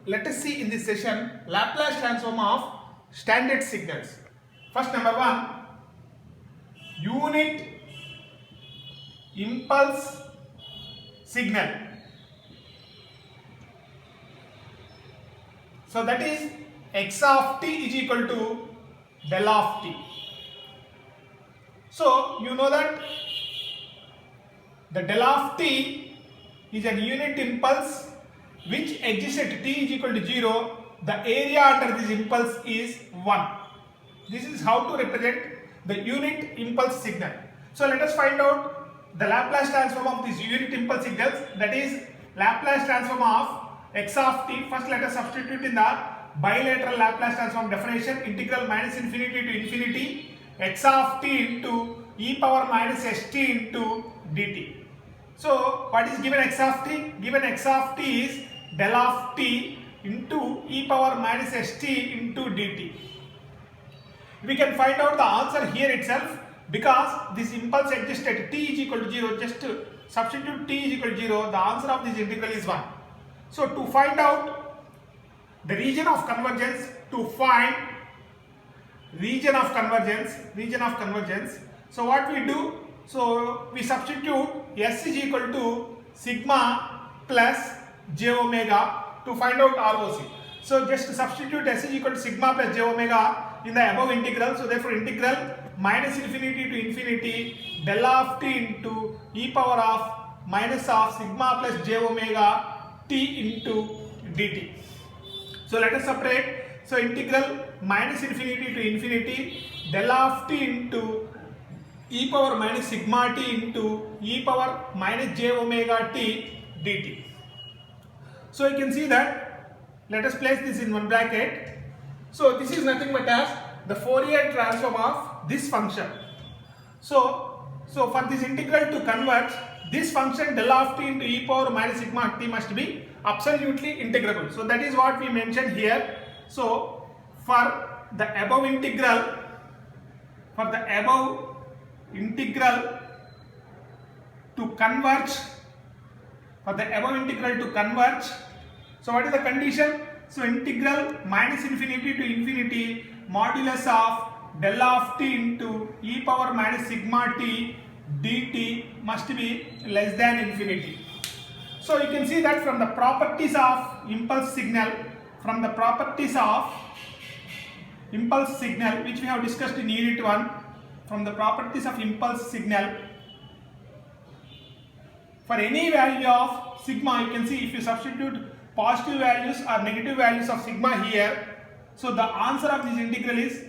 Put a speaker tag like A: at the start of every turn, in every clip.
A: let us see in this session Laplace transform of standard signals. First, number one, unit impulse signal. So that is x of t is equal to del of t. So you know that the del of t is a unit impulse which exists at t is equal to 0. The area under this impulse is 1. This is how to represent the unit impulse signal. So let us find out the Laplace transform of these unit impulse signals, that is Laplace transform of x of t. First let us substitute in the bilateral Laplace transform definition, integral minus infinity to infinity x of t into e power minus st into dt. So what is given x of t? Given x of t is del of t into e power minus st into dt. We can find out the answer here itself because this impulse exists at t is equal to 0. Just substitute t is equal to 0. The answer of this integral is 1. So to find out the region of convergence, so what we do? So we substitute S is equal to sigma plus j omega to find out ROC. So just substitute S is equal to sigma plus j omega in the above integral. So therefore integral minus infinity to infinity del of t into e power of minus of sigma plus j omega t into dt. So let us separate. So integral minus infinity to infinity del of t into e power minus sigma t into e power minus j omega t dt. So you can see that, let us place this in one bracket. So this is nothing but as the Fourier transform of this function. So for this integral to converge, this function del of t into e power minus sigma t must be absolutely integrable. So that is what we mentioned here. So for the above integral, to converge, so what is the condition? So integral minus infinity to infinity modulus of del of t into e power minus sigma t dt must be less than infinity. So you can see that from the properties of impulse signal, which we have discussed in unit 1, from the properties of impulse signal, for any value of sigma, you can see if you substitute positive values or negative values of sigma here, so the answer of this integral is,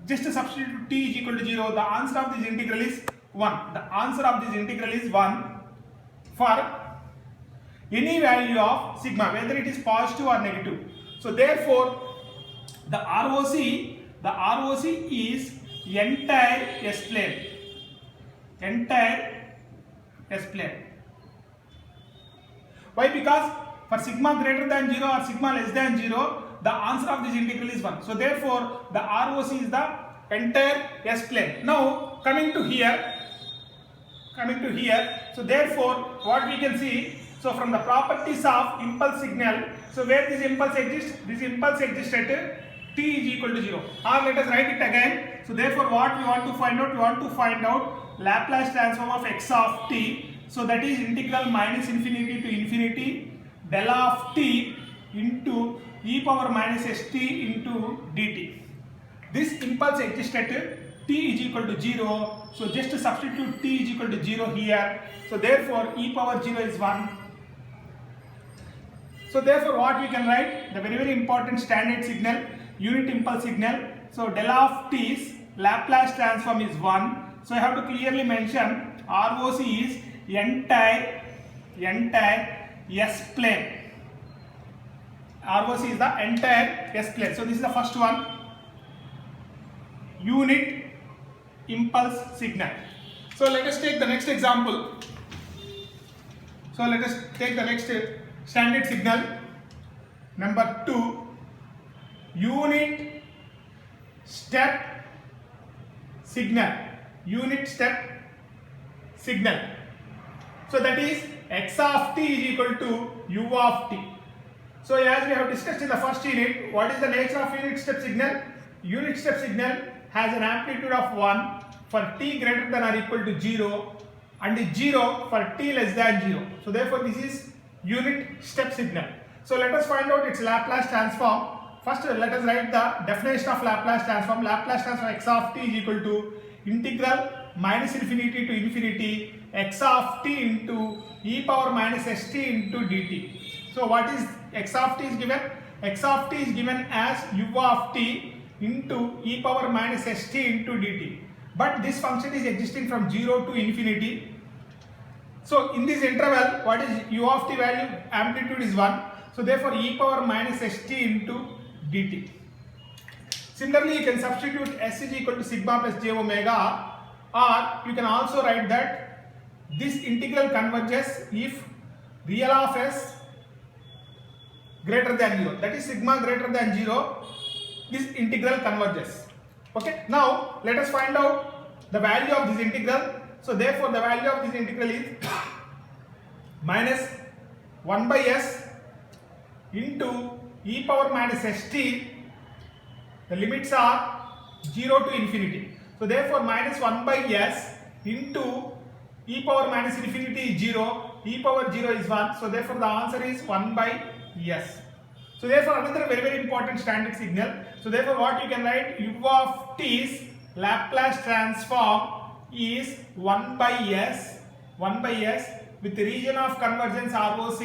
A: just to substitute t is equal to 0, the answer of this integral is 1. The answer of this integral is 1 for any value of sigma, whether it is positive or negative. So therefore the ROC is entire S-plane. Why? Because for sigma greater than 0 or sigma less than 0, the answer of this integral is 1. So therefore the ROC is the entire S-plane. Now coming to here, so therefore what we can see, so from the properties of impulse signal, so where this impulse exists? This impulse exists at t is equal to 0. Or let us write it again. So therefore what we want to find out? We want to find out Laplace transform of x of t. So that is integral minus infinity to infinity del of t into e power minus st into dt. This impulse exists at t is equal to 0. So just to substitute t is equal to 0 here. So therefore e power 0 is 1. So therefore what we can write? The very important standard signal, unit impulse signal. So del of t's Laplace transform is 1. So I have to clearly mention ROC is entire S-plane. ROC is the entire S-plane. So this is the first one, unit impulse signal. So let us take the next example. So let us take the next standard signal, number 2, unit step signal. So that is x of t is equal to u of t. So as we have discussed in the first unit, what is the nature of unit step signal? Unit step signal has an amplitude of 1 for t greater than or equal to 0 and 0 for t less than 0. So therefore this is unit step signal. So let us find out its Laplace transform. First let us write the definition of Laplace transform. Laplace transform x of t is equal to integral minus infinity to infinity x of t into e power minus st into dt. So what is x of t is given? X of t is given as u of t into e power minus st into dt. But this function is existing from 0 to infinity. So in this interval, what is u of t value? Amplitude is 1. So therefore e power minus st into dt. Similarly, you can substitute s is equal to sigma plus j omega, or you can also write that this integral converges if real of s greater than 0. That is sigma greater than 0, this integral converges. Okay. Now let us find out the value of this integral. So therefore the value of this integral is minus 1 by s into e power minus st. The limits are 0 to infinity. So therefore minus 1 by s into e power minus infinity is 0, e power 0 is 1. So therefore the answer is 1 by s. So therefore another very important standard signal. So therefore what you can write, u of t's Laplace transform is 1 by s with the region of convergence ROC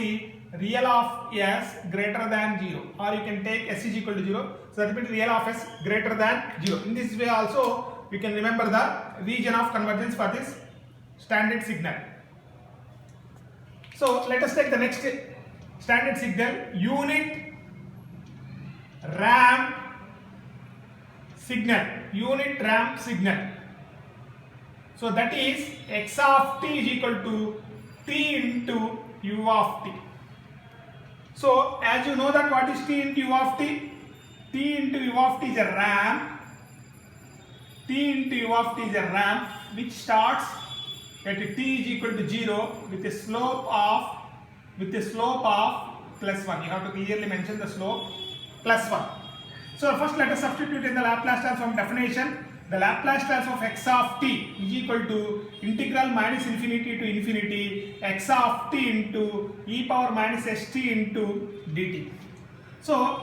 A: real of s greater than 0, or you can take s is equal to 0. So that means real of s greater than 0. In this way also we can remember the region of convergence for this standard signal. So let us take the next standard signal, unit ramp signal. Unit ramp signal. So that is x of t is equal to t into u of t. So as you know that what is t into u of t? T into u of t is a ramp. T into u of t is a ramp which starts at t is equal to 0 with a slope of plus 1. You have to clearly mention the slope plus 1. So first let us substitute in the Laplace transform definition. The Laplace transform of x of t is equal to integral minus infinity to infinity x of t into e power minus st into dt. So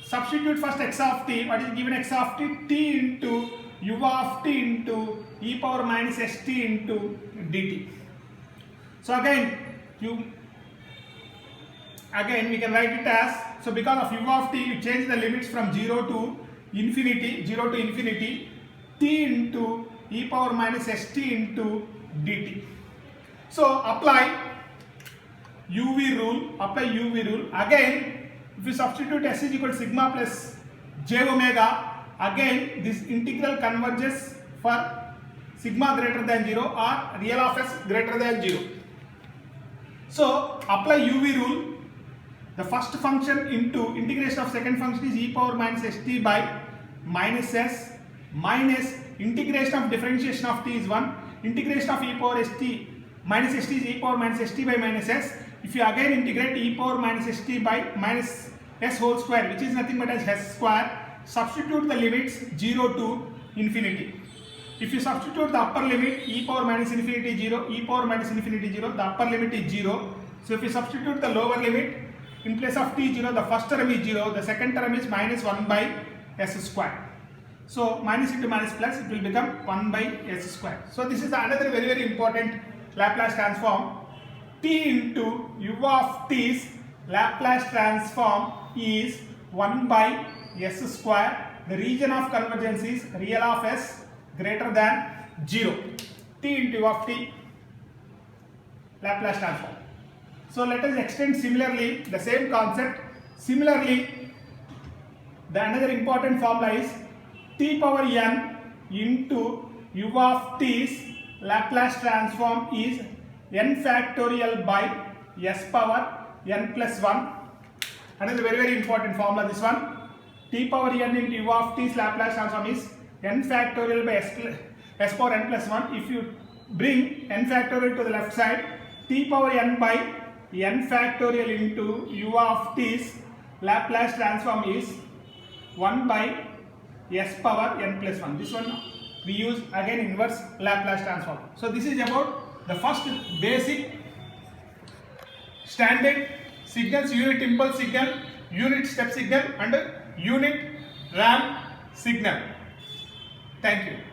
A: substitute first x of t. What is given x of t? T into u of t into e power minus st into dt. So again we can write it as, so because of u of t you change the limits from 0 to infinity, t into e power minus st into dt. So apply UV rule. Again if you substitute s is equal to sigma plus j omega, again this integral converges for sigma greater than 0 or real of s greater than 0. So apply UV rule. The first function into integration of second function is e power minus st by minus s minus integration of differentiation of t is 1. Integration of e power st minus st is e power minus st by minus s. If you again integrate e power minus st by minus s whole square, which is nothing but as s square, substitute the limits 0 to infinity. If you substitute the upper limit e power minus infinity 0, e power minus infinity 0, the upper limit is 0. So if you substitute the lower limit, in place of t 0, the first term is 0, the second term is minus 1 by s square. So minus into minus plus, it will become 1 by s square. So this is another very important Laplace transform. T into u of t's Laplace transform is 1 by s square. The region of convergence is real of s greater than 0. T into u of t Laplace transform. So let us extend similarly the same concept. Similarly, the another important formula is t power n into u of t's Laplace transform is n factorial by s power n plus 1. Another very important formula, this one. T power n into u of t's Laplace transform is n factorial by s power n plus 1. If you bring n factorial to the left side, t power n by n factorial into u of t's Laplace transform is 1 by s power n plus 1. This one we use again inverse Laplace transform. So this is about the first basic standard signals, unit impulse signal, unit step signal and unit ramp signal. Thank you.